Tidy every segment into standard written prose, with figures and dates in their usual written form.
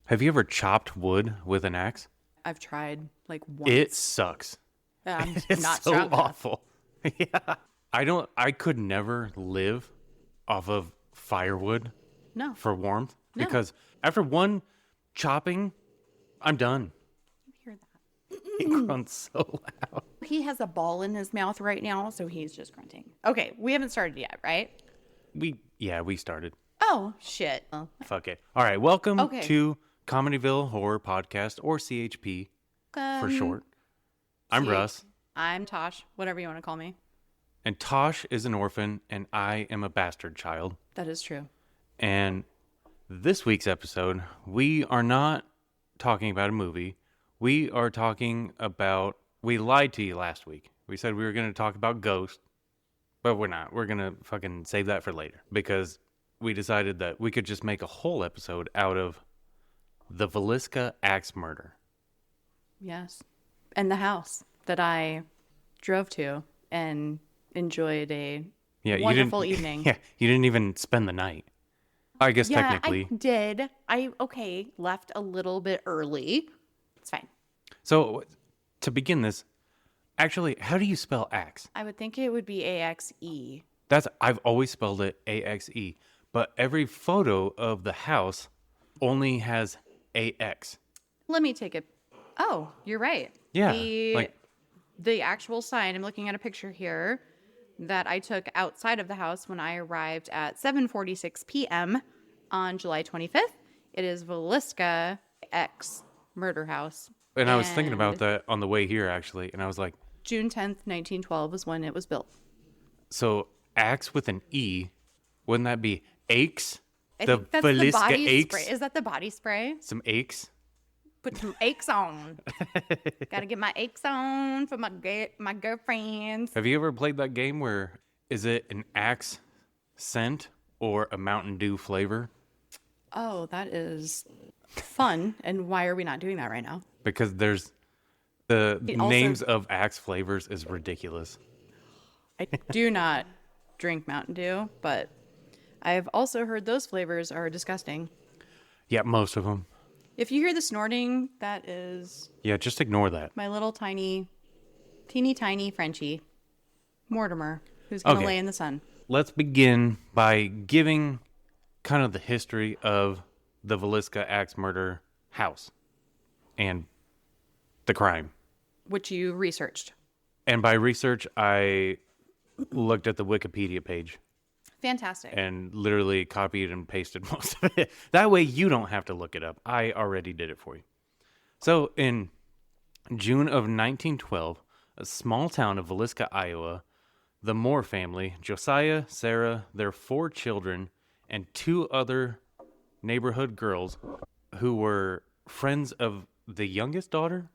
Have you ever chopped wood with an axe? I've tried like once. It sucks. I'm It's not so strong enough. awful. Yeah. I could never live off of firewood No. for warmth No. because after one chopping, I'm done. You hear that? It grunts so loud. He has a ball in his mouth right now, so he's just grunting. Okay, we haven't started yet, right? We started. Oh, shit. Oh. Fuck it. All right, welcome Okay. to Comedyville Horror Podcast, or CHP for short. I'm Russ, I'm Tosh, whatever you want to call me. and Tosh is an orphan, and I am a bastard child. That is true. And this week's episode, we are not talking about a movie. We are talking about... We lied to you last week. We said we were going to talk about Ghost, but we're not. We're going to fucking save that for later because we decided that we could just make a whole episode out of the Villisca axe murder. Yes. And the house that I drove to and enjoyed a wonderful evening. Yeah, you didn't even spend the night. I guess technically. I did. Left a little bit early. It's fine. So, to begin this, actually, how do you spell axe? I would think it would be A-X-E. I've always spelled it A-X-E, but every photo of the house only has A-X. Let me take it. Oh, you're right. Yeah, The actual sign, I'm looking at a picture here that I took outside of the house when I arrived at 7:46 p.m. on July 25th. It is Villisca X Murder House. And I was thinking about that on the way here, actually, and I was like... June 10th, 1912 is when it was built. So, axe with an E, wouldn't that be aches? I think that's the Villisca body aches? spray. Is that the body spray? Some aches? Put some aches on. Gotta get my aches on for my girlfriends. Have you ever played that game where is it an axe scent or a Mountain Dew flavor? Oh, that is fun. And why are we not doing that right now? Because there's the Also- names of axe flavors is ridiculous. I do not drink Mountain Dew, but I've also heard those flavors are disgusting. Yeah, most of them. If you hear the snorting, that is Yeah, just ignore that. my little teeny tiny Frenchie, Mortimer, who's going to Okay. lay in the sun. Let's begin by giving kind of the history of the Villisca axe murder house and the crime. Which you researched. And by research, I looked at the Wikipedia page Fantastic. and literally copied and pasted most of it. That way you don't have to look it up. I already did it for you. So in June of 1912, a small town of Villisca, Iowa, the Moore family, Josiah, Sarah, their 4 children, and 2 other neighborhood girls who were friends of the youngest daughter.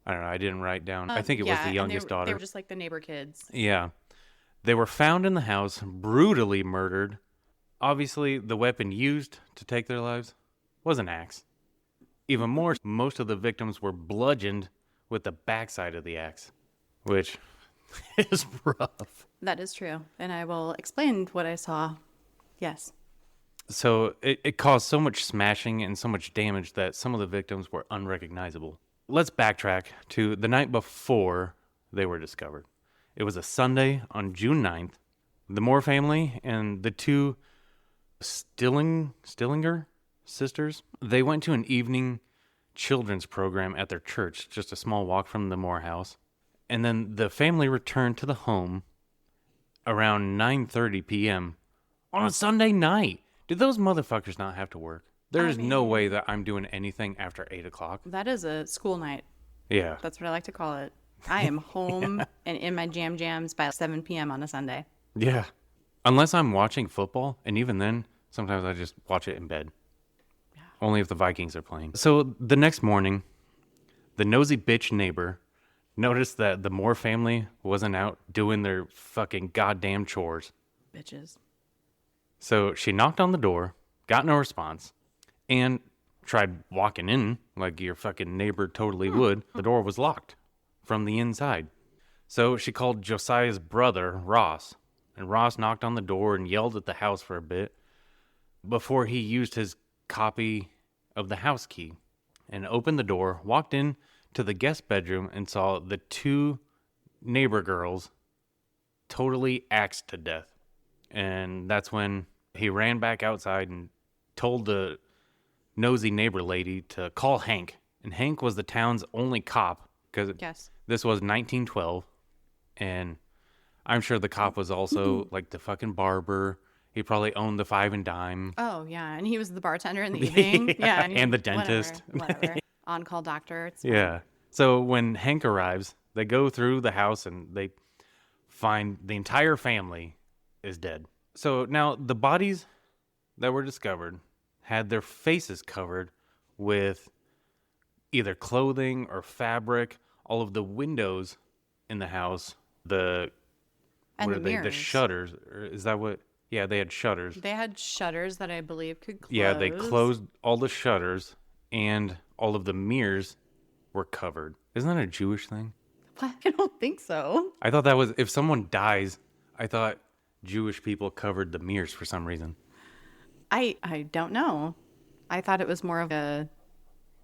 I don't know. I didn't write down. I think it was the youngest daughter. They were just like the neighbor kids. Yeah. They were found in the house, brutally murdered. Obviously, the weapon used to take their lives was an axe. Even more, most of the victims were bludgeoned with the backside of the axe, which is rough. That is true. And I will explain what I saw. Yes. So it caused so much smashing and so much damage that some of the victims were unrecognizable. Let's backtrack to the night before they were discovered. It was a Sunday on June 9th. The Moore family and the 2 Stillinger sisters, they went to an evening children's program at their church, just a small walk from the Moore house. And then the family returned to the home around 9:30 p.m. on a Sunday night. Did those motherfuckers not have to work? There is no way that I'm doing anything after 8 o'clock. That is a school night. Yeah. That's what I like to call it. I am home and in my jams by 7 p.m. on a Sunday. Yeah. Unless I'm watching football, and even then, sometimes I just watch it in bed. Yeah. Only if the Vikings are playing. So the next morning, the nosy bitch neighbor noticed that the Moore family wasn't out doing their fucking goddamn chores. Bitches. So she knocked on the door, got no response, and tried walking in like your fucking neighbor totally would. The door was locked from the inside. So she called Josiah's brother, Ross, and Ross knocked on the door and yelled at the house for a bit before he used his copy of the house key and opened the door, walked in to the guest bedroom, and saw the two neighbor girls totally axed to death. And that's when he ran back outside and told the nosy neighbor lady to call Hank. And Hank was the town's only cop because this was 1912. And I'm sure the cop was also like the fucking barber. He probably owned the Five and Dime. Oh, yeah. And he was the bartender in the evening. Yeah. And the dentist. Whatever. On-call doctor. It's yeah. So when Hank arrives, they go through the house and they find the entire family is dead. So now the bodies that were discovered had their faces covered with either clothing or fabric. All of the windows in the house, the shutters. Or is that what? Yeah, they had shutters. They had shutters that I believe could close. Yeah, they closed all the shutters, and all of the mirrors were covered. Isn't that a Jewish thing? I don't think so. I thought that was, if someone dies, I thought Jewish people covered the mirrors for some reason. I don't know. I thought it was more of a,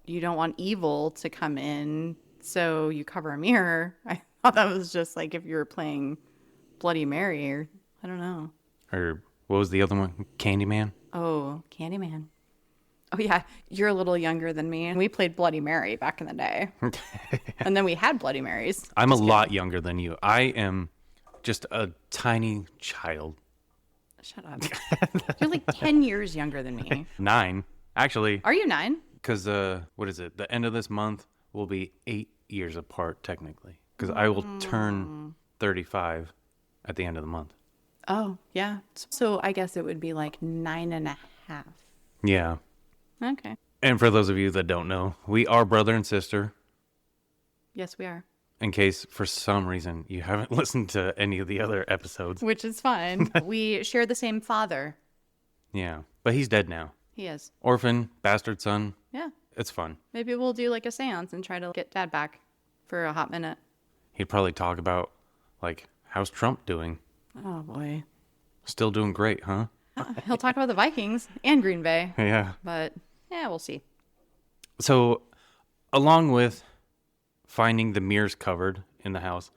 you don't want evil to come in, so you cover a mirror. I thought that was just like if you were playing Bloody Mary or, I don't know. Or what was the other one? Candyman? Oh, Candyman. Oh, yeah. You're a little younger than me. And we played Bloody Mary back in the day. And then we had Bloody Marys. I'm a lot younger than you. I am just a tiny child. Shut up. You're like 10 years younger than me. 9. Actually. Are you 9? Because, what is it? The end of this month will be 8 years apart, technically. Because I will turn 35 at the end of the month. Oh, yeah. So I guess it would be like 9.5. Yeah. Okay. And for those of you that don't know, we are brother and sister. Yes, we are. In case for some reason you haven't listened to any of the other episodes. Which is fine. We share the same father. Yeah. But he's dead now. He is. Orphan, bastard son. Yeah. It's fun. Maybe we'll do like a seance and try to get Dad back for a hot minute. He'd probably talk about, like, how's Trump doing? Oh, boy. Still doing great, huh? He'll talk about the Vikings and Green Bay. Yeah. But, yeah, we'll see. So, along with finding the mirrors covered in the house,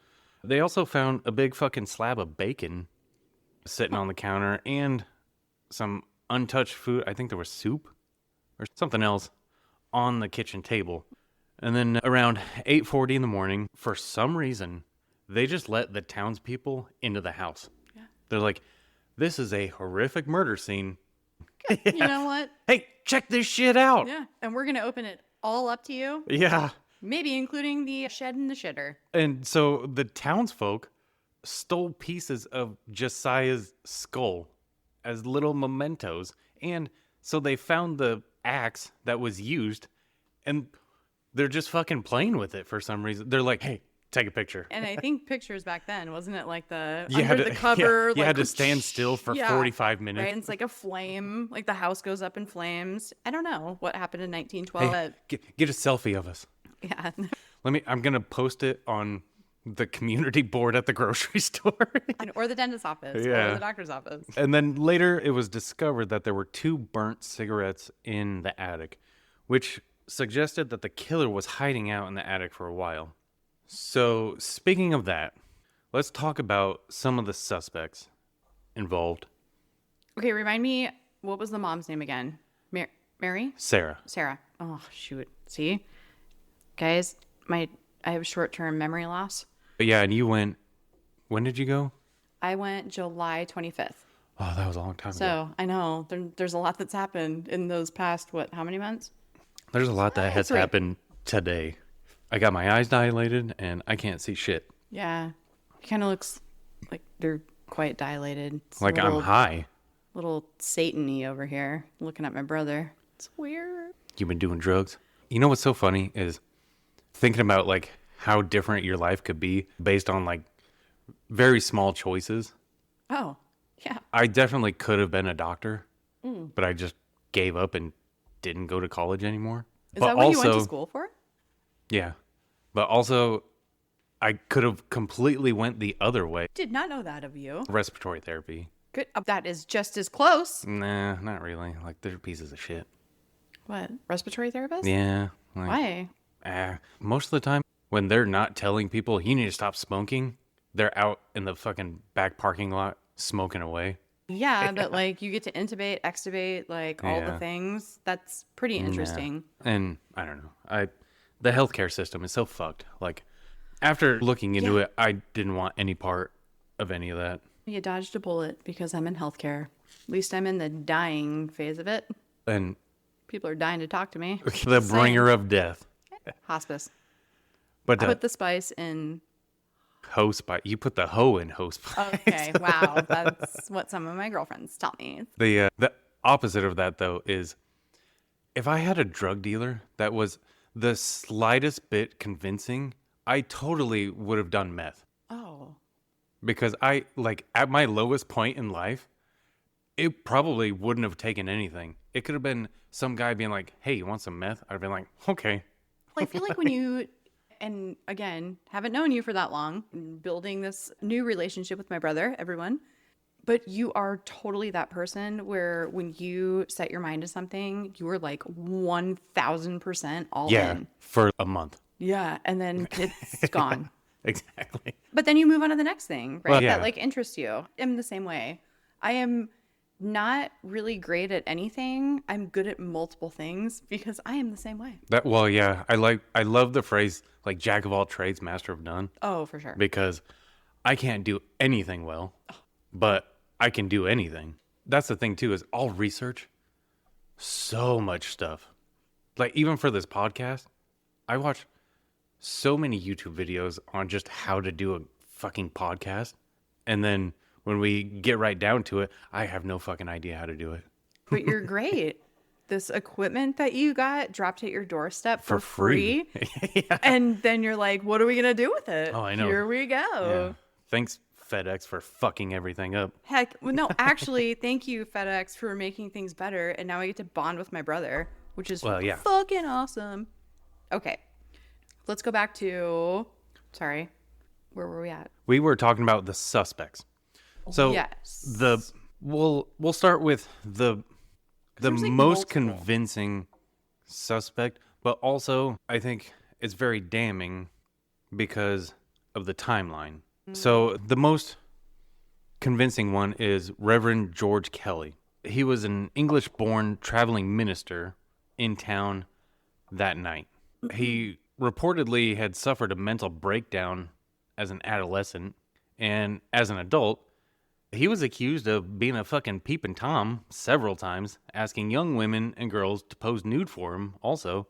they also found a big fucking slab of bacon sitting on the counter and some untouched food. I think there was soup or something else on the kitchen table. And then around 8:40 in the morning, for some reason, they just let the townspeople into the house. Yeah. They're like, this is a horrific murder scene. You know what? Hey, check this shit out. Yeah. And we're going to open it all up to you. Yeah. Maybe including the shed and the shitter. And so the townsfolk stole pieces of Josiah's skull as little mementos. And so they found the axe that was used, and they're just fucking playing with it for some reason. They're like, hey, take a picture. And I think pictures back then, wasn't it like the you under the cover? You like, had to stand still for 45 minutes. Right, and it's like a flame, like the house goes up in flames. I don't know what happened in 1912. Hey, get a selfie of us. Yeah. I'm going to post it on the community board at the grocery store. Or the dentist's office. Yeah. Or the doctor's office. And then later it was discovered that there were 2 burnt cigarettes in the attic, which suggested that the killer was hiding out in the attic for a while. So, speaking of that, let's talk about some of the suspects involved. Okay, remind me, what was the mom's name again? Mary? Sarah. Oh, shoot. See? Guys, I have short-term memory loss. But yeah, and you went, when did you go? I went July 25th. Oh, that was a long time ago. So, I know, there's a lot that's happened in those past, how many months? There's a lot that has happened today. I got my eyes dilated, and I can't see shit. Yeah. It kind of looks like they're quite dilated. It's like I'm high. Little Satan-y over here, looking at my brother. It's weird. You've been doing drugs? You know what's so funny is thinking about, like, how different your life could be based on, like, very small choices. Oh, yeah. I definitely could have been a doctor, but I just gave up and didn't go to college anymore. Is that what you went to school for? Yeah. But also, I could have completely went the other way. Did not know that of you. Respiratory therapy. Good. That is just as close. Nah, not really. Like, they're pieces of shit. What? Respiratory therapist? Yeah. Like, Why? most of the time, when they're not telling people you need to stop smoking, they're out in the fucking back parking lot smoking away. Yeah, but like you get to intubate, extubate, like all the Yeah. things. That's pretty interesting. And I don't know. The healthcare system is so fucked. Like, after looking into Yeah. it, I didn't want any part of any of that. You dodged a bullet because I'm in healthcare. At least I'm in the dying phase of it. And People are dying to talk to me. the Just bringer saying. of death. Hospice. But I put the spice in. hoe spice. You put the hoe in hoe spice. Okay, wow. That's what some of my girlfriends tell me. The opposite of that, though, is if I had a drug dealer that was the slightest bit convincing, I totally would have done meth. Oh. Because at my lowest point in life, it probably wouldn't have taken anything. It could have been some guy being like, hey, you want some meth? I'd have been like, okay. Well, I feel like when you, and again, haven't known you for that long, building this new relationship with my brother, everyone, but you are totally that person where when you set your mind to something, you are like 1000% all Yeah, in. for a month. Yeah. And then it's gone. Exactly. But then you move on to the next thing, right? Well, yeah. That like interests you. I'm the same way. I am not really great at anything. I'm good at multiple things because I am the same way. Yeah, I love the phrase like jack of all trades, master of none, Oh, for sure. because I can't do anything well, but I can do anything. That's the thing too, is I'll research so much stuff. Like even for this podcast, I watch so many YouTube videos on just how to do a fucking podcast. And then when we get right down to it, I have no fucking idea how to do it. But you're great. This equipment that you got dropped at your doorstep for free. Yeah. And then you're like, what are we going to do with it? Oh, I know. Here we go. Yeah. Thanks, FedEx, for fucking everything up. Heck, well, no, actually, thank you, FedEx, for making things better. And now I get to bond with my brother, which is Well, yeah. fucking awesome. Okay. Let's go back to, sorry, where were we at? We were talking about the suspects. So Yes. we'll start with the There's, like, most multiple. convincing suspect, but also I think it's very damning because of the timeline. So the most convincing one is Reverend George Kelly. He was an English-born traveling minister in town that night. He reportedly had suffered a mental breakdown as an adolescent, and as an adult, he was accused of being a fucking peeping Tom several times, asking young women and girls to pose nude for him also.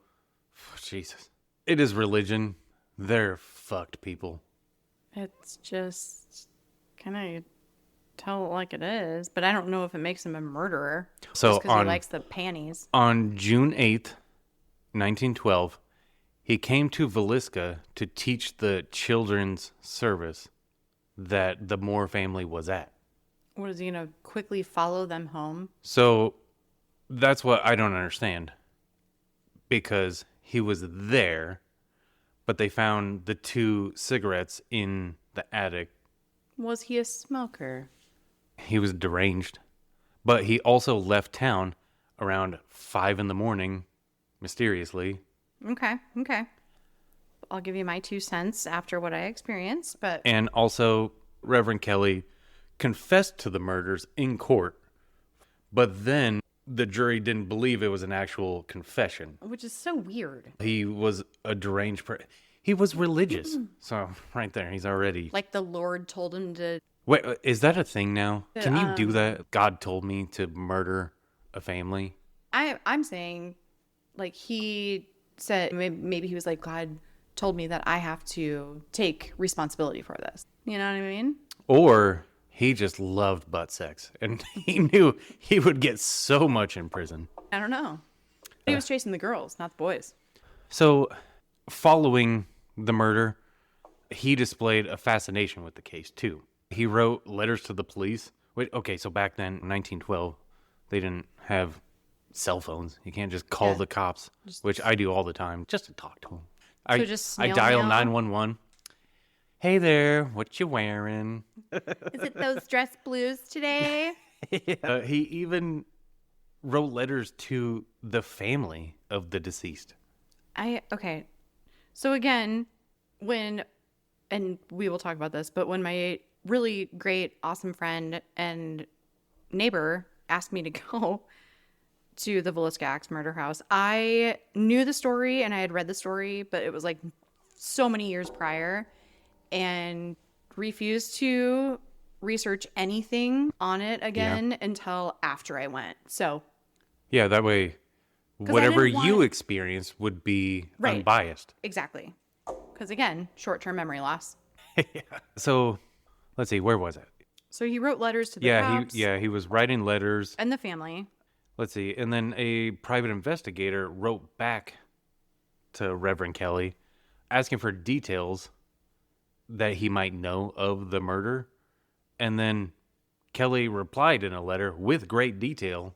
Jesus. It is religion. They're fucked people. It's just kind of tell it like it is, but I don't know if it makes him a murderer. So just because he likes the panties. On June 8th, 1912, he came to Villisca to teach the children's service that the Moore family was at. What is he gonna quickly follow them home? So that's what I don't understand. Because he was there, but they found the 2 cigarettes in the attic. Was he a smoker? He was deranged. But he also left town around 5 in the morning, mysteriously. Okay. I'll give you my 2 cents after what I experienced, but And also, Reverend Kelly confessed to the murders in court. But then the jury didn't believe it was an actual confession. which is so weird. He was a deranged person. He was religious. So, right there, he's already... Like the Lord told him to. Wait, is that a thing now? Can you do that? God told me to murder a family? I'm saying, like he said, maybe he was like, God told me that I have to take responsibility for this. You know what I mean? Or he just loved butt sex and he knew he would get so much in prison. I don't know. He was chasing the girls, not the boys. So, following the murder, he displayed a fascination with the case too. He wrote letters to the police. Wait, okay, so back then, 1912, they didn't have cell phones. You can't just call Yeah. the cops, which I do all the time, just to talk to them. just I snail dial mail? 911. Hey there, what you wearing? Is it those dress blues today? He even wrote letters to the family of the deceased. Okay. So again, and we will talk about this, but when my really great, awesome friend and neighbor asked me to go to the Villisca Axe murder house, I knew the story and I had read the story, but it was like so many years prior, and refused to research anything on it again until after I went. So, Yeah, that way, 'cause I whatever didn't you want- experience would be Right. unbiased. Exactly. Because again, short-term memory loss. So, let's see, where was it? So he wrote letters to the Yeah, cops he was writing letters. and the family. Let's see, and then a private investigator wrote back to Reverend Kelly, asking for details that he might know of the murder, and then Kelly replied in a letter with great detail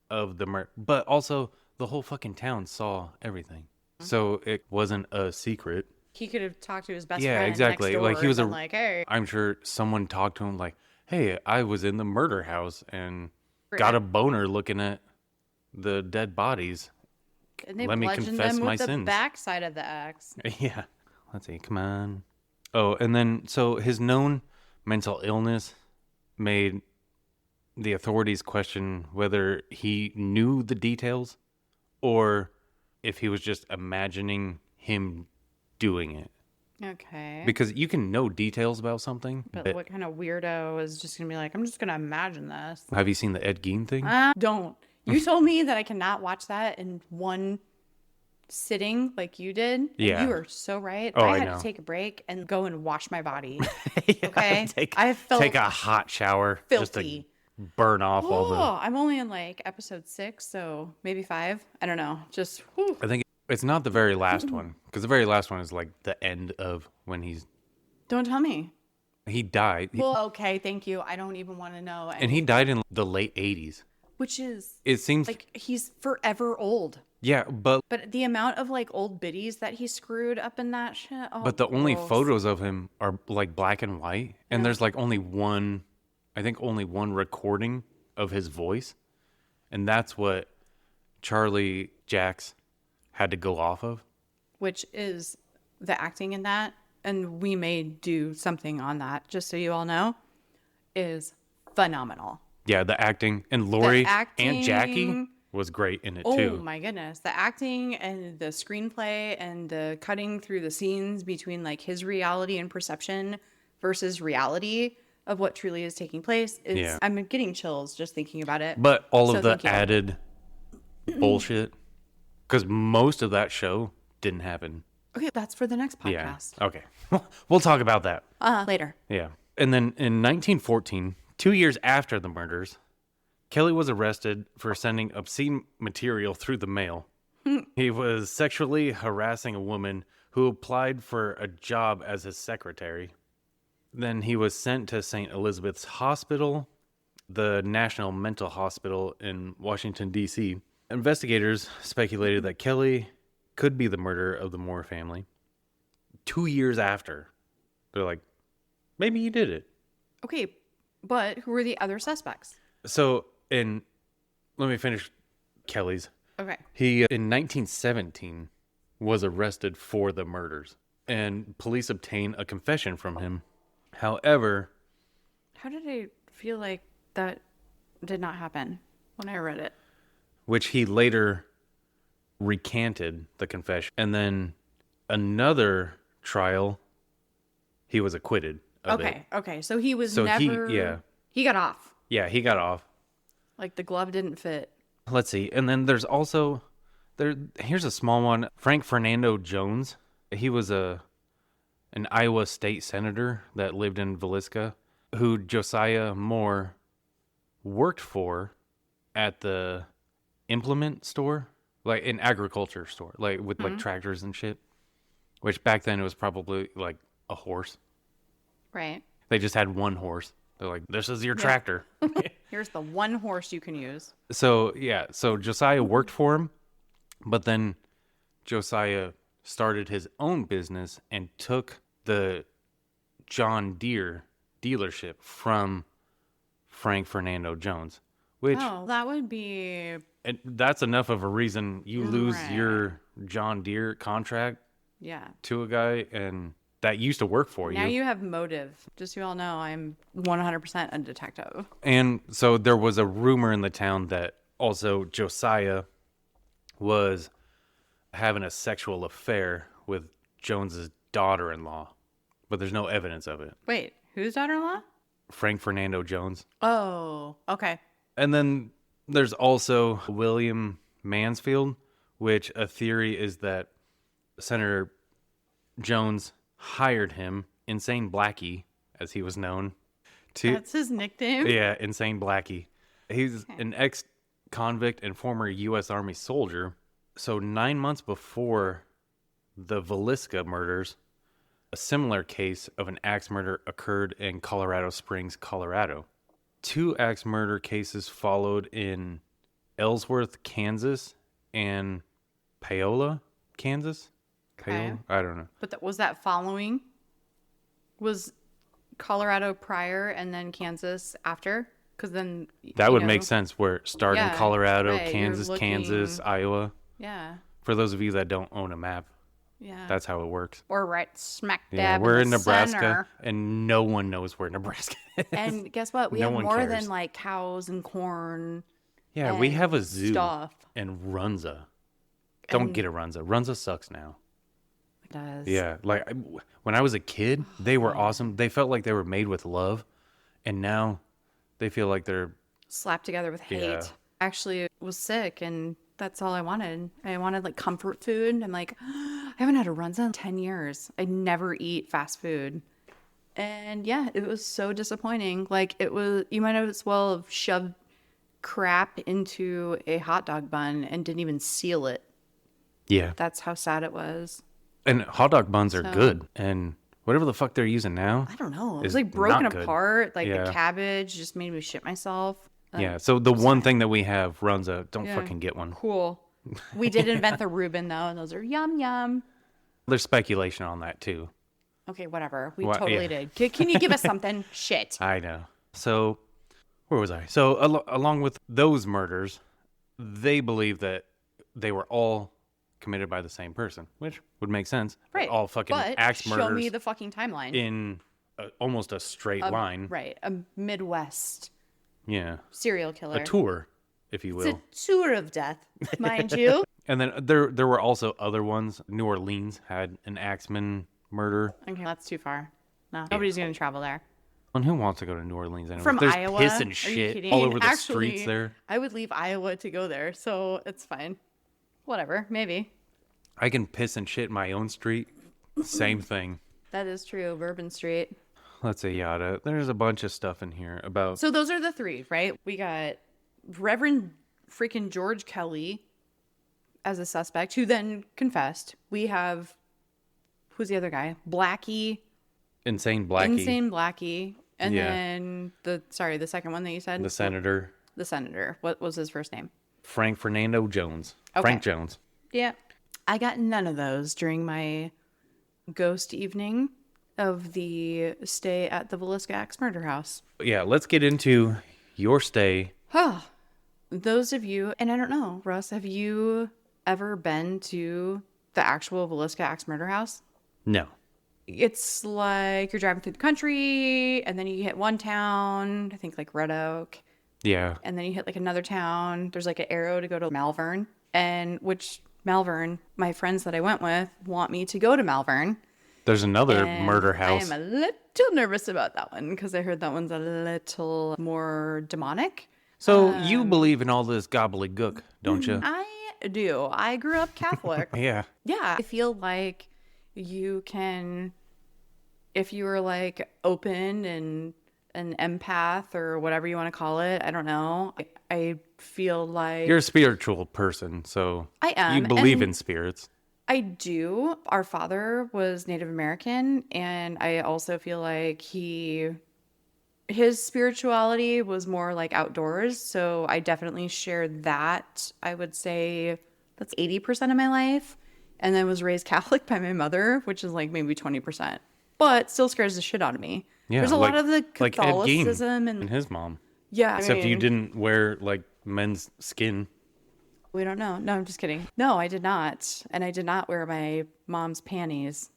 of the murder, but also the whole fucking town saw everything, so it wasn't a secret. He could have talked to his best Yeah, friend exactly. next door Like he was and been like, hey. I'm sure someone talked to him like, "Hey, I was in the murder house and got a boner looking at the dead bodies." And they Let me bludgeoned confess them my with the sins. backside of the axe. Yeah. Let's see. Come on. Oh, and then so his known mental illness made the authorities question whether he knew the details or if he was just imagining him doing it. Okay. Because you can know details about something. But what kind of weirdo is just going to be like, I'm just going to imagine this? Have you seen the Ed Gein thing? Don't. You told me that I cannot watch that in one sitting like you did. And Yeah. you are so right. Oh, I I had know. to take a break and go and wash my body. Yeah, Okay. Take I felt a hot shower just to filthy. burn off all the. Oh, I'm only in like episode 6, so maybe 5. I don't know. Just, whew. I think it's not the very last one, because the very last one is like the end of when Don't tell me. he died. Well, okay, thank you. I don't even want to know. And he died in the late 80s. Which is It seems like he's forever old. yeah, but But the amount of like old biddies that he screwed up in that shit. Oh, the only gross. photos of him are like black and white, and there's like only one, I think only one recording of his voice, and that's what Charlie Jacks had to go off of. Which is the acting in that, and we may do something on that, just so you all know, is phenomenal. Yeah, the acting and Lori and Jackie acting- was great in it Oh too. my goodness. The acting and the screenplay and the cutting through the scenes between like his reality and perception versus reality of what truly is taking place is Yeah. I'm getting chills just thinking about it. But all So of the thank you. added bullshit, because most of that show didn't happen. Okay, that's for the next Yeah. podcast. Okay. We'll talk about that. Later. Yeah. And then in 1914, 2 years after the murders, Kelly was arrested for sending obscene material through the mail. He was sexually harassing a woman who applied for a job as his secretary. Then he was sent to St. Elizabeth's Hospital, the National Mental Hospital in Washington, D.C. Investigators speculated that Kelly could be the murderer of the Moore family. 2 years after, they're like, maybe he did it. Okay, but who were the other suspects? So, let me finish Kelly's. Okay. He, in 1917, was arrested for the murders, and police obtained a confession from him. However, How did I feel like that did not happen when I read it? which he later recanted the confession, and then another trial, he was acquitted of it. Okay. So he was So never. He got off. Yeah, he got off. Like the glove didn't fit. Let's see. And then there's also here's a small one. Frank Fernando Jones. He was an Iowa state senator that lived in Villisca, who Josiah Moore worked for at the implement store, like an agriculture store, like with like tractors and shit. Which back then it was probably like a horse. Right. They just had one horse. They're like, this is your tractor. Here's the one horse you can use. So Josiah worked for him, but then Josiah started his own business and took the John Deere dealership from Frank Fernando Jones, which Oh, that would be And that's enough of a reason you lose Right. your John Deere contract Yeah. to a guy and that used to work for Now you. you have motive. Just so you all know, I'm 100% a detective. And so there was a rumor in the town that also Josiah was having a sexual affair with Jones's daughter-in-law, but there's no evidence of it. Wait, whose daughter-in-law? Frank Fernando Jones. Oh, okay. And then there's also William Mansfield, which a theory is that Senator Jones hired him, Insane Blackie, as he was known, to That's his nickname? yeah, Insane Blackie. He's an ex-convict and former U.S. Army soldier. So 9 months before the Villisca murders, a similar case of an axe murder occurred in Colorado Springs, Colorado. 2 axe murder cases followed in Ellsworth, Kansas, and Paola, Kansas. Paola? I don't know. But was that following? Was Colorado prior and then Kansas after? Because then That would make sense. Where starting Yeah, Colorado, right, you're Kansas, Kansas, looking- Iowa. Yeah, For those of you that don't own a map, yeah. that's how it works. Or right smack Yeah, dab we're in in the Nebraska, center. and no one knows where Nebraska is. And guess what? We No have one more cares. than like cows and corn. Yeah, we have a and zoo stuff. in Runza. Don't And- get a Runza. Runza sucks now. It does. Yeah, like when I was a kid, they were awesome. They felt like they were made with love, and now they feel like they're Slapped together with hate. Yeah. Actually was sick and that's all I wanted. I wanted like comfort food. I'm like, I haven't had a runza in 10 years. I never eat fast food. And yeah, it was so disappointing. Like it was, you might as well have shoved crap into a hot dog bun and didn't even seal it. yeah. That's how sad it was. And hot dog buns are So- good, and whatever the fuck they're using now. I don't know. It is was like broken not good. apart. Like Yeah. the cabbage just made me shit myself. Yeah. So the one thing that we have, Runza, don't Yeah. fucking get one. Cool. We did invent the Reuben though, and those are yum yum. There's speculation on that too. Okay, whatever. We Wha- totally yeah. did. Can you give us something? Shit. I know. So, where was I? So, along with those murders, they believe that they were all committed by the same person, which would make sense. They're Right. all fucking but axe show murders me the fucking timeline. in almost a straight line. Right. A Midwest Yeah. serial killer. A tour, if you It's will. a tour of death, mind you. And then there were also other ones. New Orleans had an axeman murder. Okay, that's too far. No, nobody's going to travel there. And who wants to go to New Orleans anyway? From There's Iowa? piss Are and you shit kidding? all over the Actually, streets there. I would leave Iowa to go there, so it's fine. Whatever, maybe. I can piss and shit in my own street. Same thing. That is true. Bourbon Street. Let's say yada. There's a bunch of stuff in here about. So those are the three, right? We got Reverend freaking George Kelly as a suspect, who then confessed. We have, who's the other guy? Blackie. Insane Blackie, Insane Blackie. And Yeah. then the second one that you said? the senator, The senator. What was his first name? Frank Fernando Jones. Okay. Frank Jones. Yeah. I got none of those during my ghost evening of the stay at the Villisca Axe Murder House. Yeah, let's get into your stay. Oh, those of you, and I don't know, Russ, have you ever been to the actual Villisca Axe Murder House? No. It's like you're driving through the country, and then you hit one town, I think like Red Oak, Yeah. and then you hit like another town. There's like an arrow to go to Malvern, and which Malvern, my friends that I went with want me to go to Malvern. There's another And murder house. I am a little nervous about that one because I heard that one's a little more demonic. So you believe in all this gobbledygook, don't you? I do. I grew up Catholic. Yeah. Yeah. I feel like you can, if you were like open and an empath or whatever you want to call it, I don't know. I feel like You're a spiritual person, so I am, you believe and- in spirits. I do. Our father was Native American, and I also feel like his spirituality was more like outdoors. So I definitely shared that. I would say that's 80% of my life. And then was raised Catholic by my mother, which is like maybe 20%. But still scares the shit out of me. Yeah, There's a lot like- of the like Ed Gein Catholicism and and his mom. yeah. I Except you mean, didn't wear like men's skin. We don't know. No, I'm just kidding. No, I did not. And I did not wear my mom's panties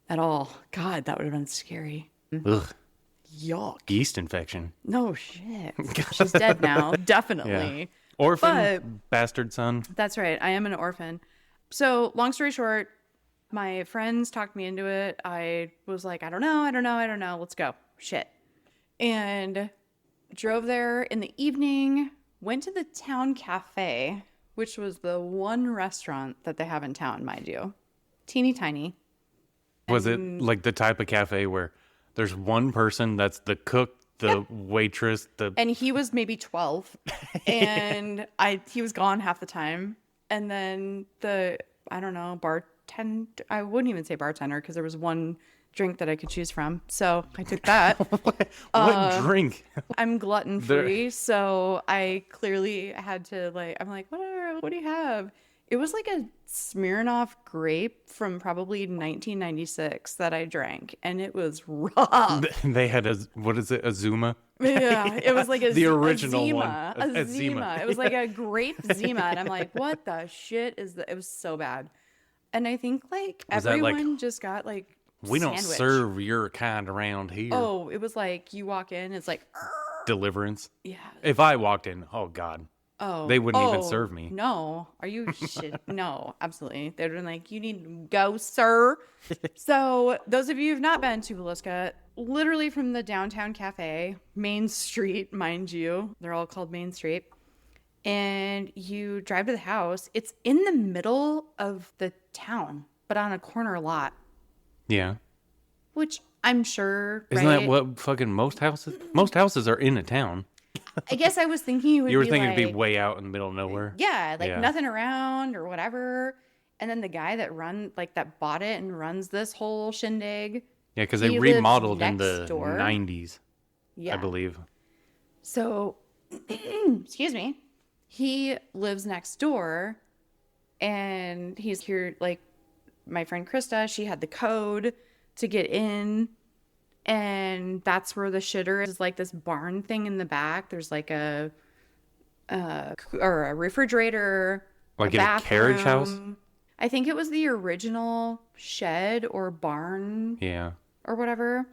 at all. God, that would have been scary. Ugh. Yuck. Yeast infection. No shit. She's dead now. Definitely. Yeah. Orphan, But bastard son. that's right. I am an orphan. So, long story short, my friends talked me into it. I was like, I don't know. Let's go. Shit. And drove there in the evening, went to the town cafe, which was the one restaurant that they have in town, mind you. Teeny tiny. Was it like the type of cafe where there's one person that's the cook, the waitress, And he was maybe 12. And he was gone half the time. And then I don't know, bartender. I wouldn't even say bartender because there was one drink that I could choose from. So I took that. what drink? I'm gluten free. So I clearly had to I'm like, what do you have? It was like a Smirnoff grape from probably 1996 that I drank. And it was rough. They had what is it? A Zuma? Yeah, it was like The original a Zima, one. a A Zima. Zima. It was like a grape Zima, and I'm like, what the shit is that? It was so bad, and I think Was that everyone just got like we don't sandwich. serve your kind around here. Oh, it was like you walk in, it's like Deliverance. yeah. If I walked in, oh God, Oh, they wouldn't even serve me. No, are you shit? No, absolutely. They'd been like, you need to go, sir. So those of you who've not been to Villisca, literally from the downtown cafe, Main Street, mind you, they're all called Main Street, and you drive to the house. It's in the middle of the town, but on a corner lot, Yeah. which I'm sure, Isn't right? that what fucking most houses? Most houses are in a town. I guess I was thinking it would You were be thinking like, it'd be way out in the middle of nowhere. yeah, like Yeah. nothing around or whatever. And then the guy that bought it and runs this whole shindig. Yeah, because he they lives remodeled in next the door. 90s, Yeah. I believe. So, excuse me. He lives next door and he's here, like my friend Krista, she had the code to get in. And that's where the shitter is, like this barn thing in the back. There's like a refrigerator, Like in a carriage house? bathroom. I think it was the original shed or barn Yeah. or whatever.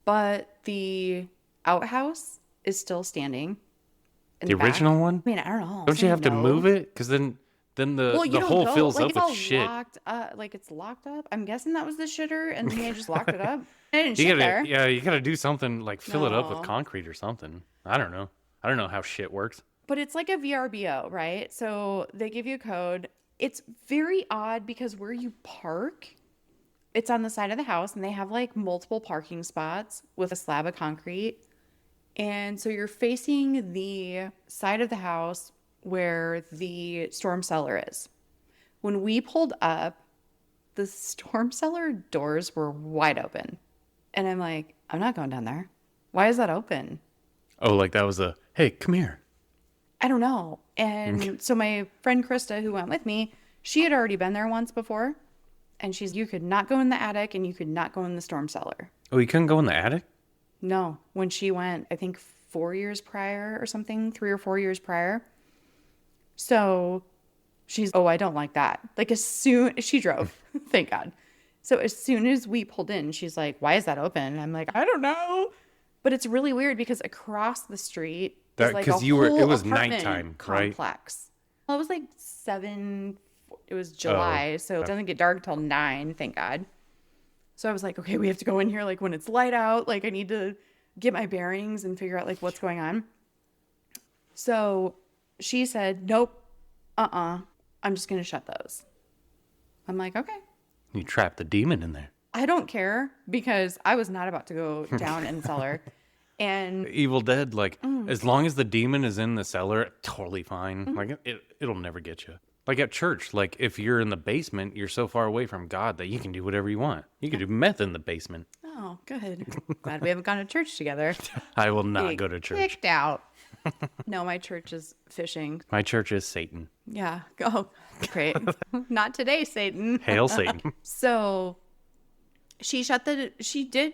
But the outhouse is still standing. in The back. original one? I mean, I don't know. Don't you have to move it? Because then the You don't hole go- fills like up it's with all shit. Locked up, like it's locked up. I'm guessing that was the shitter, and then they just locked it up. I didn't You shit gotta, there. yeah, you gotta do something like fill it up with No. concrete or something. I don't know. I don't know how shit works. But it's like a VRBO, right? So they give you a code. It's very odd because where you park, it's on the side of the house and they have like multiple parking spots with a slab of concrete. And so you're facing the side of the house where the storm cellar is. When we pulled up, the storm cellar doors were wide open. And I'm like, I'm not going down there. Why is that open? Oh, like that was a, hey, come here. I don't know. And so my friend Krista, who went with me, she had already been there once before. And you could not go in the attic and you could not go in the storm cellar. Oh, you couldn't go in the attic? No, when she went, I think 4 years prior or something, 3 or 4 years prior. So I don't like that. Like as soon she drove, thank God. So as soon as we pulled in, she's like, why is that open? And I'm like, I don't know. But it's really weird because across the street is like a whole it was apartment nighttime, right? complex. Well, it was like 7, it was July, so it doesn't get dark till 9, thank God. So I was like, okay, we have to go in here like when it's light out. Like I need to get my bearings and figure out like what's going on. So she said, nope, I'm just going to shut those. I'm like, okay. You trapped the demon in there. I don't care because I was not about to go down in the cellar. And Evil Dead, like, as long as the demon is in the cellar, totally fine. Like, it'll never get you. Like at church, like, if you're in the basement, you're so far away from God that you can do whatever you want. You can do meth in the basement. oh, good. Glad we haven't gone to church together. I will not Be go to church. Kicked out. No, my church is fishing. My church is Satan. Yeah. Oh, great. Not today, Satan. Hail Satan. So she did,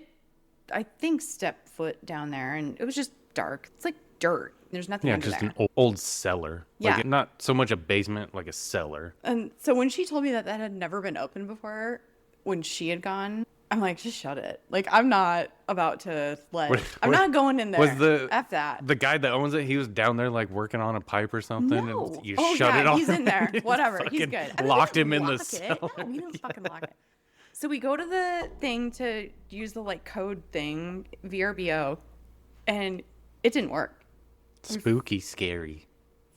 I think, step foot down there and it was just dark. It's like dirt. There's nothing Yeah, under just there. an old cellar. Yeah. Like, not so much a basement, like a cellar. And so when she told me that had never been opened before, when she had gone, I'm like, just shut it. Like, I'm not about to I'm not going in there. Was F that. the guy that owns it, he was down there, like, working on a pipe or something? No. And you Oh, shut yeah, it off. he's in there. and Whatever. He's fucking good. I mean, we Locked didn't him in the lock cellar. it. No, we didn't fucking lock it. So we go to the thing to use the, like, code thing, VRBO, and it didn't work Spooky, scary.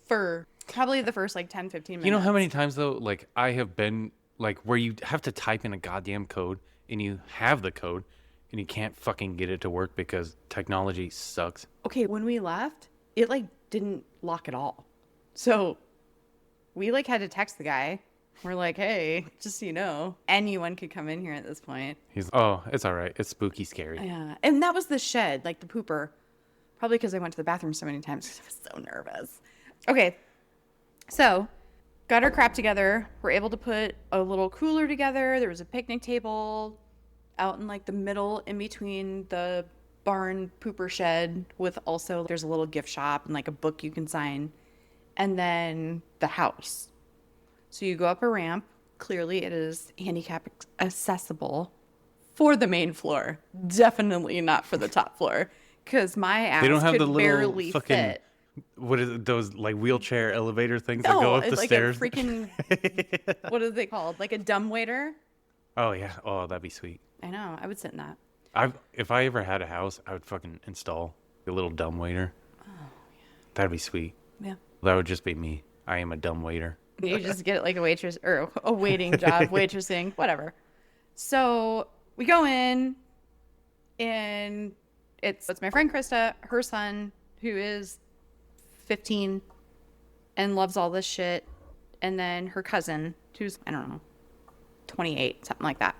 for probably the first, like, 10, 15 minutes. You know how many times, though, like, I have been, like, where you have to type in a goddamn code, and you have the code, and you can't fucking get it to work because technology sucks. Okay, when we left, it, like, didn't lock at all. So we, like, had to text the guy. We're like, hey, just so you know, anyone could come in here at this point. He's, oh, it's all right. It's spooky, scary. Yeah. And that was the shed, like the pooper. Probably because I went to the bathroom so many times because I was so nervous. Okay. So, got our crap together. We're able to put a little cooler together. There was a picnic table out in, like, the middle in between the barn pooper shed with also, there's a little gift shop and, like, a book you can sign. And then the house. So you go up a ramp. Clearly, it is handicap accessible for the main floor. Definitely not for the top floor, because my ass They don't have could the little barely fucking, fit. what is it, those, like, wheelchair elevator things that go No, up it's the like stairs? a freaking, what are they called? Like a dumbwaiter? Oh, yeah. Oh, that'd be sweet. I know. I would sit in that. If I ever had a house, I would fucking install a little dumbwaiter. Oh, yeah. That'd be sweet. Yeah. That would just be me. I am a dumbwaiter. You just get like a waitress or a waiting job, waitressing, whatever. So we go in, and it's my friend Krista, her son, who is 15 and loves all this shit, and then her cousin, who's, I don't know, 28, something like that.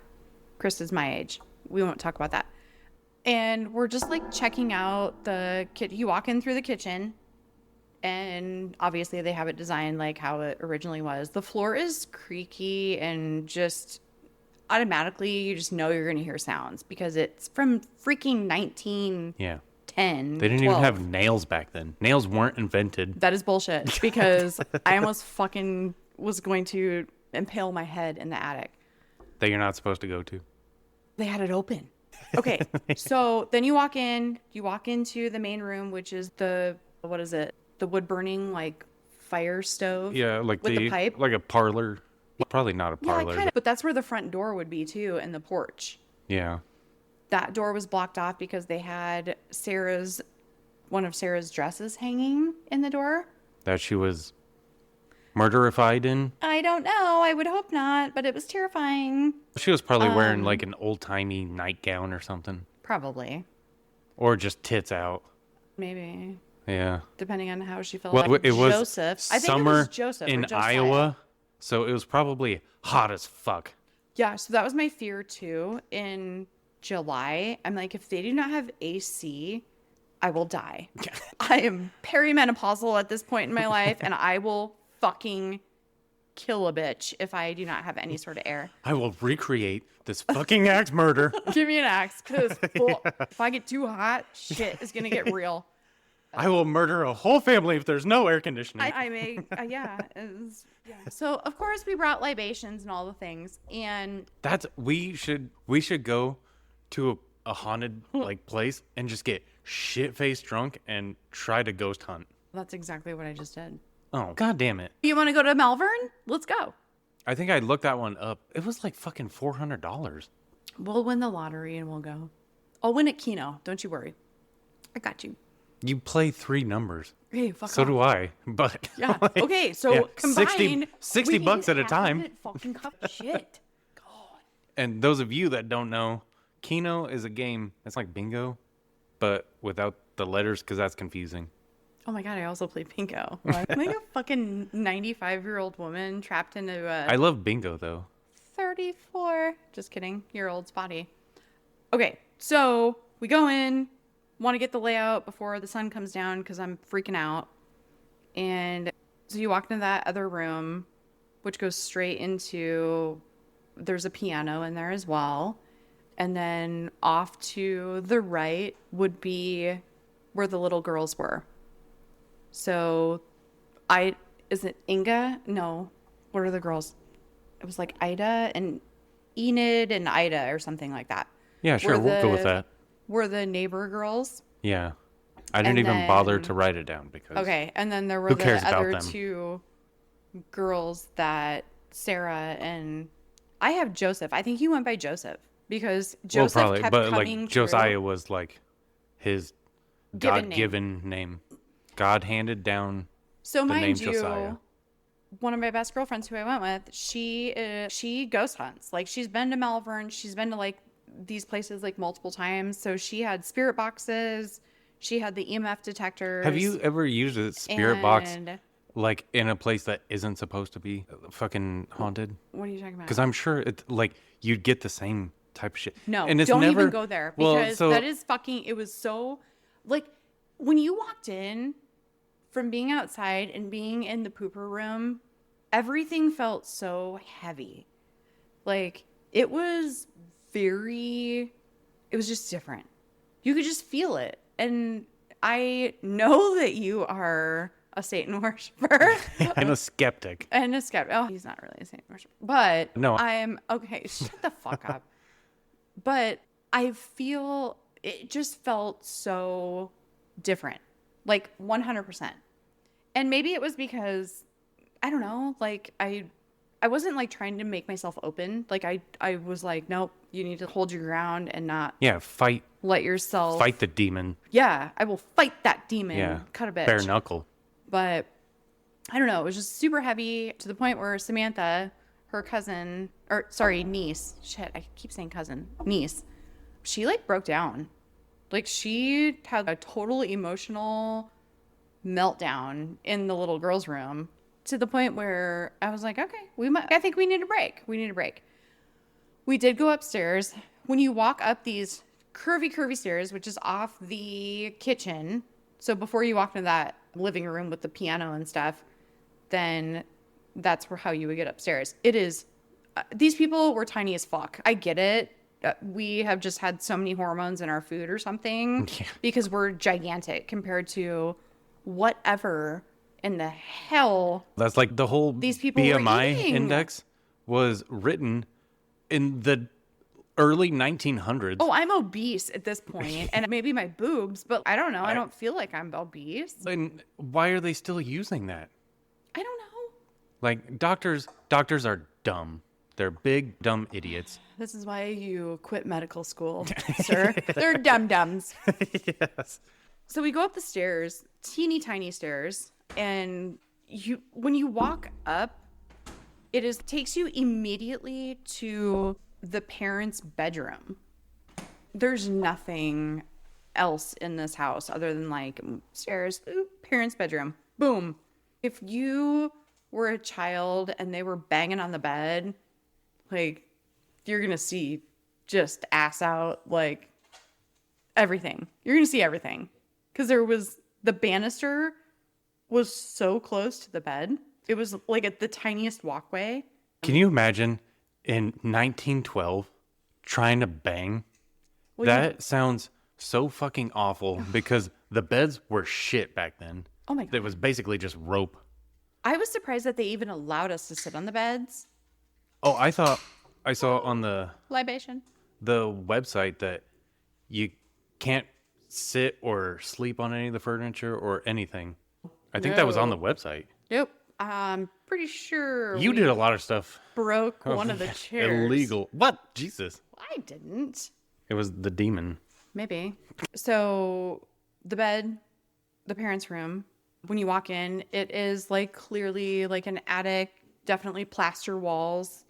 Krista's my age. We won't talk about that. And we're just, like, checking out the kitchen. You walk in through the kitchen, and obviously they have it designed like how it originally was. The floor is creaky, and just automatically you just know you're going to hear sounds because it's from freaking 1910. Yeah. 12. They didn't even have nails back then. Nails weren't invented. That is bullshit, because I almost fucking was going to impale my head in the attic. That you're not supposed to go to. They had it open. Okay, so then you walk into the main room, which is the wood burning, like, fire stove. Yeah, like with the pipe. like a parlor. Well, probably not a Yeah, parlor. but that's where the front door would be too, and the porch. Yeah. That door was blocked off because they had one of Sarah's dresses hanging in the door. That she was murderified in. I don't know. I would hope not, but it was terrifying. She was probably wearing like an old-timey nightgown or something. Probably. Or just tits out. Maybe. Yeah. Depending on how she felt. Well, like it was Joseph. I think summer it was Joseph in or Josiah. Iowa, so it was probably hot as fuck. Yeah, so that was my fear too. In July, I'm like, if they do not have AC, I will die. I am perimenopausal at this point in my life, and I will fucking kill a bitch if I do not have any sort of air. I will recreate this fucking axe murder. Give me an axe, because if I get too hot, shit is going to get real. I will murder a whole family if there's no air conditioning. I may, yeah. So, of course, we brought libations and all the things, and we should go to a haunted like place and just get shit-faced drunk and try to ghost hunt. that's exactly what I just did. Oh, god damn it. You want to go to Malvern? Let's go. I think I looked that one up. It was like fucking $400. We'll win the lottery and we'll go. I'll win at Keno. Don't you worry. I got you. You play 3 numbers. Hey, fuck So off. do I. But Yeah. like, Okay, so yeah, combined, 60 we bucks at a have time. it fucking shit. God. And those of you that don't know, Keno is a game. It's like bingo, but without the letters because that's confusing. Oh my god, I also play bingo. I'm like a fucking 95-year-old woman trapped into a I love bingo though. 34. Just kidding. Year old's body. Okay, so we go in, want to get the layout before the sun comes down because I'm freaking out. And so you walk into that other room, which goes straight into, there's a piano in there as well. And then off to the right would be where the little girls were. So is it Inga? No. What are the girls? It was like Ida and Enid and Ida or something like that. Yeah, sure. We'll go with that. Were the neighbor girls. Yeah. I didn't And even bother then, to write it down because okay. And then there were who cares the about other them? two girls that Sarah and I have Joseph. I think he went by Joseph because Well, Joseph probably, kept but coming like through. Josiah was like his Given name. God-given name. God handed down So the name mind Josiah. you, one of my best girlfriends who I went with, she ghost hunts. Like she's been to Malvern, she's been to like these places like multiple times. So she had spirit boxes, she had the EMF detectors. Have you ever used a spirit box and like in a place that isn't supposed to be fucking haunted? what are you talking about? Because I'm sure it's like you'd get the same type of shit. No, and it's don't never, even go there because that is fucking. It was so like when you walked in from being outside and being in the pooper room, everything felt so heavy. Like it was it was just different. You could just feel it. And I know that you are a Satan worshiper. I'm a skeptic. And a skeptic. Oh, he's not really a Satan worshiper. But No. I'm okay. Shut the fuck up. But I feel it just felt so different. Like 100%. And maybe it was because I don't know, like I wasn't like trying to make myself open. Like I was like, nope, you need to hold your ground and not Yeah, let yourself fight the demon. Yeah, I will fight that demon. Yeah, Cut a bitch. bare knuckle. But I don't know, it was just super heavy to the point where Samantha, her cousin, or sorry, niece. Shit, I keep saying cousin. Niece. She like broke down. Like she had a total emotional meltdown in the little girl's room to the point where I was like, okay, I think we need a break. We need a break. We did go upstairs. When you walk up these curvy stairs, which is off the kitchen, so before you walk into that living room with the piano and stuff, then that's how you would get upstairs. It is, these people were tiny as fuck. I get it. We have just had so many hormones in our food or something because we're gigantic compared to whatever in the hell. That's like the whole These people were BMI eating. index was written in the early 1900s. Oh, I'm obese at this point, and maybe my boobs, but I don't know. I don't feel like I'm obese. And why are they still using that? I don't know. Like doctors are dumb. They're big dumb idiots. This is why you quit medical school, sir. They're dum-dums. Yes. So we go up the stairs, teeny tiny stairs, and when you walk up, takes you immediately to the parents' bedroom. There's nothing else in this house other than like stairs, parents' bedroom. Boom. If you were a child and they were banging on the bed, like you're going to see just ass out, like everything. You're going to see everything. Because the banister was so close to the bed. It was like at the tiniest walkway. Can you imagine in 1912 trying to bang? Well, That sounds so fucking awful because the beds were shit back then. Oh my God. It was basically just rope. I was surprised that they even allowed us to sit on the beds. Oh, I thought I saw on the Libation. website that you can't sit or sleep on any of the furniture or anything. I think that was on the website. Nope. I'm pretty sure You we did a lot of stuff broke one of the chairs. illegal. What? Jesus. I didn't. It was the demon. Maybe. So the bed, the parents' room, when you walk in, it is like clearly like an attic, definitely plaster walls,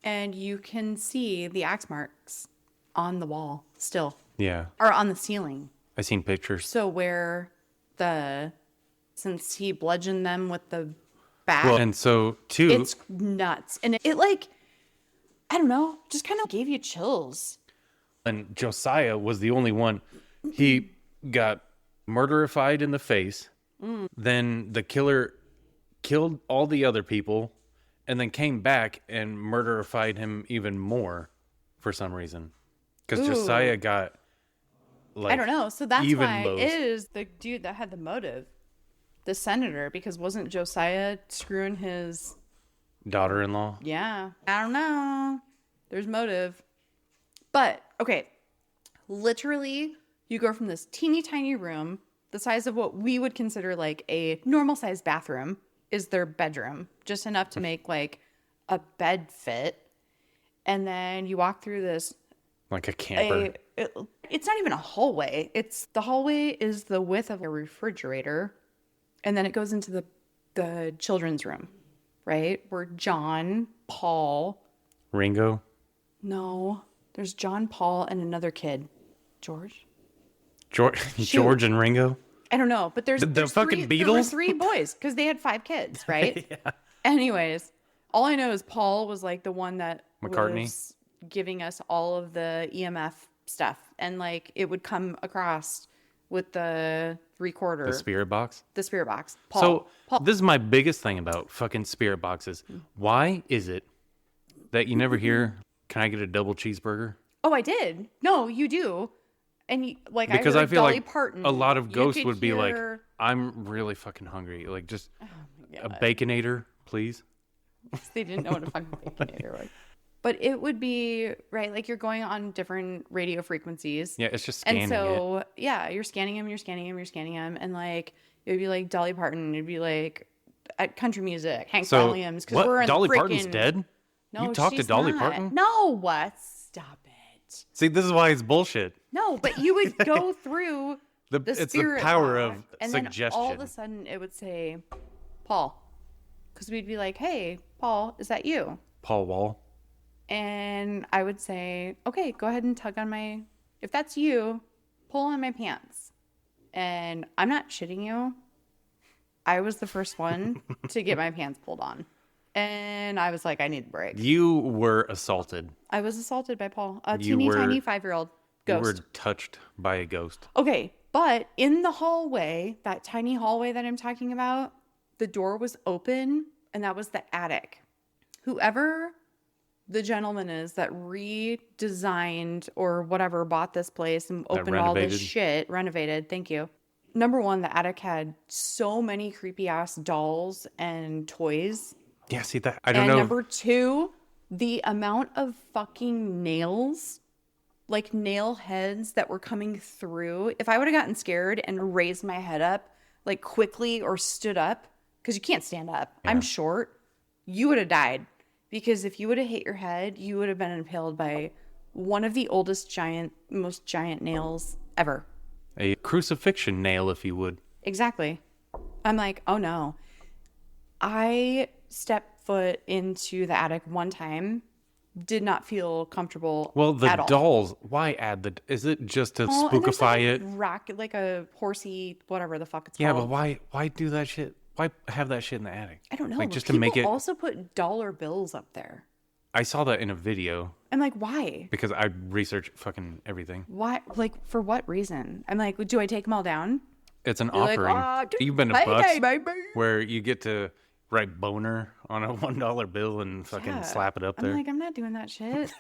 and you can see the axe marks on the wall still, Yeah. or on the ceiling. I seen pictures. So since he bludgeoned them with the bat, Well, and so too, it's nuts. And it like, I don't know, just kind of gave you chills. and Josiah was the only one. He got murderified in the face. Then the killer killed all the other people and then came back and murderified him even more for some reason. Because Josiah got like I don't know. So that's even why lows. it is the dude that had the motive. the senator, because wasn't Josiah screwing his daughter-in-law? Yeah. I don't know. There's motive. But, okay. Literally, you go from this teeny tiny room, the size of what we would consider like a normal sized bathroom is their bedroom, just enough to make like a bed fit. And then you walk through this. Like a camper. It's not even a hallway. The hallway is the width of a refrigerator. And then it goes into the children's room, right? Where John, Paul. Ringo? No. There's John, Paul, and another kid. George and Ringo? I don't know, but there's fucking three, Beatles? There were 3 boys because they had 5 kids, right? Yeah. Anyways, all I know is Paul was like the one that McCartney was giving us all of the EMF stuff, and like it would come across with the recorder, the spirit box. Paul. This is my biggest thing about fucking spirit boxes. Why is it that you never hear, "Can I get a double cheeseburger"? Oh, I did. No, you do. And because I feel Dolly like Parton, a lot of ghosts would be hear... like, "I'm really fucking hungry. Like, just a Baconator, please." They didn't know what a fucking Baconator was. But it would be, right, like you're going on different radio frequencies. Yeah, it's just scanning. And so, yeah, you're scanning them, and like it would be like Dolly Parton. It'd be like at country music, Hank Williams. Because we're in Dolly Parton's dead? No, you talked to Dolly Parton? No, what? Stop it. See, this is why it's bullshit. No, but you would go through it's the power of and suggestion. Then all of a sudden it would say, Paul. Because we'd be like, hey, Paul, is that you? Paul Wall. And I would say, okay, go ahead and tug on if that's you, pull on my pants. And I'm not shitting you. I was the first one to get my pants pulled on. And I was like, I need a break. You were assaulted. I was assaulted by Paul, a teeny tiny 5-year-old ghost. You were touched by a ghost. Okay, but in the hallway, that tiny hallway that I'm talking about, the door was open, and that was the attic. Whoever the gentleman is that redesigned or whatever bought this place and opened all this shit, renovated, thank you. Number one, the attic had so many creepy ass dolls and toys. Yeah, see that? I don't know. And number 2, the amount of fucking nails, like nail heads that were coming through. If I would have gotten scared and raised my head up, like quickly or stood up, because you can't stand up. Yeah. I'm short. You would have died. Because if you would have hit your head, you would have been impaled by one of the most giant nails ever. A crucifixion nail, if you would. Exactly. I'm like, oh no. I stepped foot into the attic one time, did not feel comfortable. Well, the at all. dolls, why add is it just to spookify it? Like a horsey, whatever the fuck it's called. Yeah, but why do that shit? Why have that shit in the attic? I don't know. Like just to make it. People also put dollar bills up there. I saw that in a video. I'm like, why? Because I research fucking everything. Why? Like, for what reason? I'm like, do I take them all down? It's an offering. You've been to Bucks where you get to write boner on a $1 bill and fucking slap it up there. I'm like, I'm not doing that shit.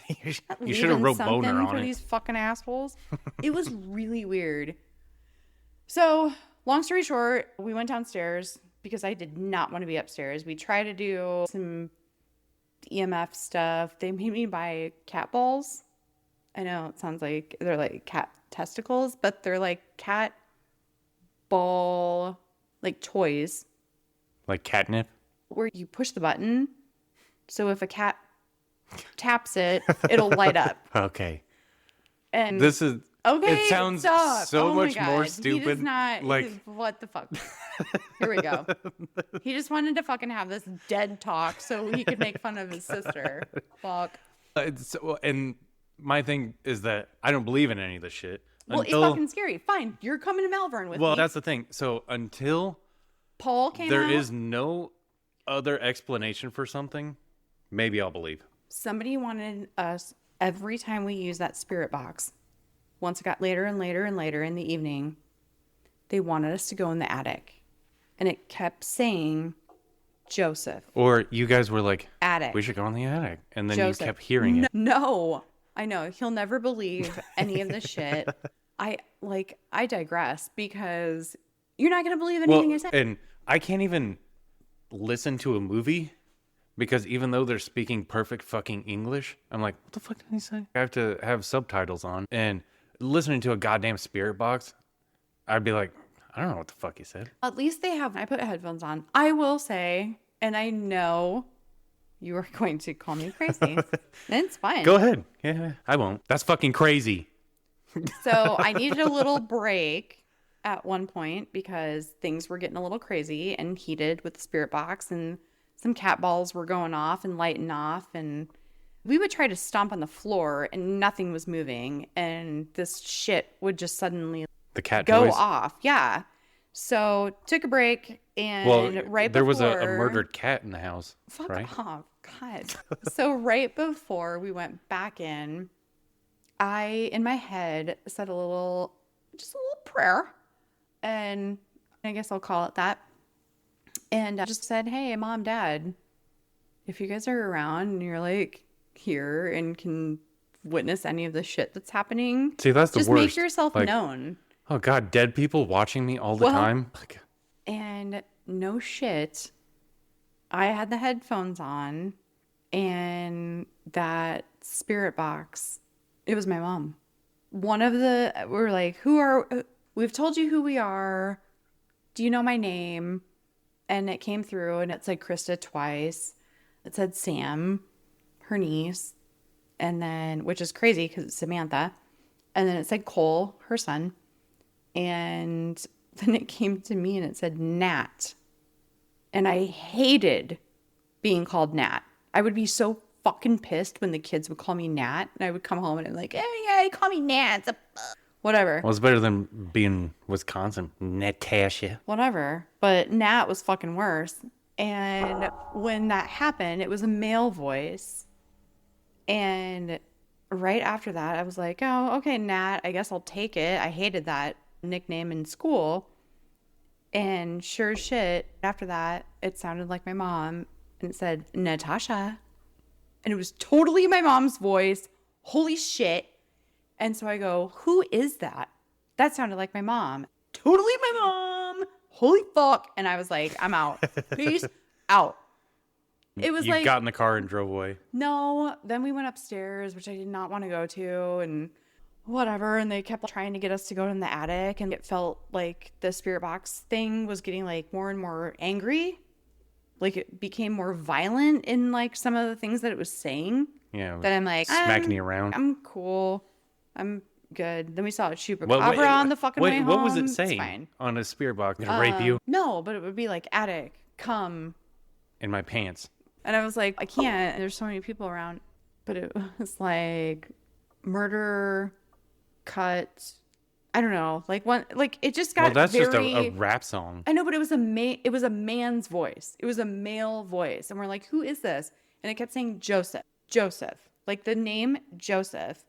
You should have wrote boner on for it. These fucking assholes. It was really weird. So, long story short, we went downstairs because I did not want to be upstairs. We tried to do some EMF stuff. They made me buy cat balls. I know it sounds like they're like cat testicles, but they're like cat ball, like toys. Like catnip? Where you push the button. So if a cat taps it, it'll light up. Okay. And this is... Okay, it sounds stop. so much more stupid. He does not, like, what the fuck? Here we go. He just wanted to fucking have this dead talk so he could make fun of his sister. Fuck. And my thing is that I don't believe in any of this shit. Well, it's fucking scary. Fine, you're coming to Malvern with me. Well, that's the thing. So until Paul came there out, is no other explanation for something, maybe I'll believe. Somebody wanted us, every time we use that spirit box, once it got later and later and later in the evening, they wanted us to go in the attic. And it kept saying, Joseph. Or you guys were like, attic. We should go in the attic. And then Joseph. You kept hearing it. No, I know. He'll never believe any of this shit. I digress because you're not going to believe anything I say. And I can't even listen to a movie because even though they're speaking perfect fucking English, I'm like, what the fuck did he say? I have to have subtitles on, and listening to a goddamn spirit box, I'd be like, I don't know what the fuck he said. At least they have. I put headphones on. I will say, and I know you are going to call me crazy. It's fine. Go ahead. Yeah, I won't. That's fucking crazy. So I needed a little break at one point because things were getting a little crazy and heated with the spirit box, and some cat balls were going off and lighting off, and we would try to stomp on the floor and nothing was moving, and this shit would just suddenly The cat go noise. off. Yeah. So took a break, and there before was a murdered cat in the house, fuck right? off, God. So right before we went back in, I in my head said just a little prayer, and I guess I'll call it that. And I just said, "Hey, Mom, Dad, if you guys are around and you're like here and can witness any of the shit that's happening, See, that's the just worst. make yourself Like, known." oh God, dead people watching me all the Well, time. And no shit, I had the headphones on, and that spirit box, it was my mom. We're like, we've told you who we are. Do you know my name? And it came through, and it said Krista twice. It said Sam, her niece, and then, which is crazy because it's Samantha. And then it said Cole, her son. And then it came to me and it said Nat. And I hated being called Nat. I would be so fucking pissed when the kids would call me Nat. And I would come home and I'm like, oh yeah, call me Nat. Whatever. Well, it's better than being Wisconsin. Natasha. Whatever. But Nat was fucking worse. And when that happened, it was a male voice. And right after that, I was like, oh, okay, Nat, I guess I'll take it. I hated that nickname in school. And sure as shit, after that, it sounded like my mom, and it said Natasha. And it was totally my mom's voice. Holy shit. And so I go, who is that? That sounded like my mom. Totally my mom. Holy fuck. And I was like, I'm out. Peace out. It was You like, got in the car and drove away. no. Then we went upstairs, which I did not want to go to, and whatever. And they kept trying to get us to go in the attic, and it felt like the spirit box thing was getting like more and more angry. Like it became more violent in like some of the things that it was saying. Yeah. That I'm like, smacking you around. I'm cool. I'm good. Then we saw a chupacabra Wait, on the fucking way home. What was it It's saying fine. on a spirit box? Gonna rape you No, but it would be like attic, come. in my pants. And I was like, I can't. There's so many people around. But it was like murder, cut. I don't know. Like one, like it just got Well, that's very. just a rap song. I know, but it was a man's voice. It was a male voice, and we're like, who is this? And it kept saying Joseph, Joseph. Like the name Joseph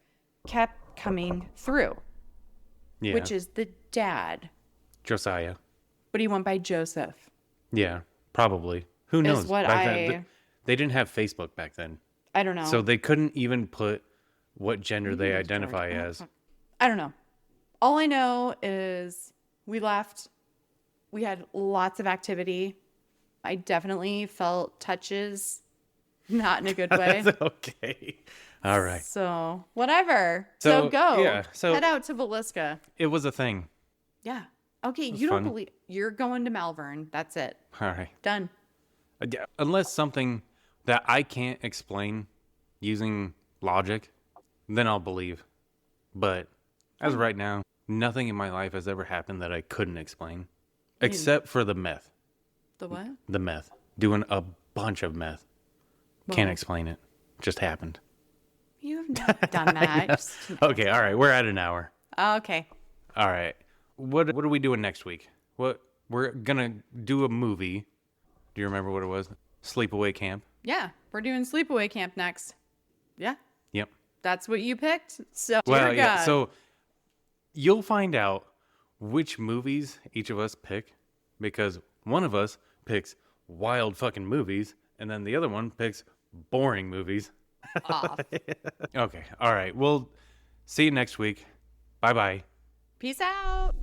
kept coming through, Yeah. which is the dad, Josiah. but he went by Joseph. Yeah, probably. Who knows? what Back then, they didn't have Facebook back then. I don't know. So they couldn't even put what gender they identify as. I don't know. All I know is we left. We had lots of activity. I definitely felt touches, not in a good way. Okay. All right. So whatever. So, So go. yeah, so- head out to Villisca. It was a thing. Yeah. Okay. You don't fun. believe you're going to Malvern. That's it. All right. Done. Yeah, unless something that I can't explain using logic, then I'll believe. But as of right now, nothing in my life has ever happened that I couldn't explain. Except for the meth. The what? The meth. Doing a bunch of meth. Can't explain it. Just happened. You have not done that. Just- Okay, all right. We're at an hour. okay. All right. What are we doing next week? We're gonna do a movie. Do you remember what it was? Sleepaway Camp. Yeah. We're doing sleepaway camp next. Yeah. Yep. That's what you picked. So Well, dear yeah. God. So you'll find out which movies each of us pick because one of us picks wild fucking movies and then the other one picks boring movies. off. Okay. All right. We'll see you next week. Bye bye. Peace out.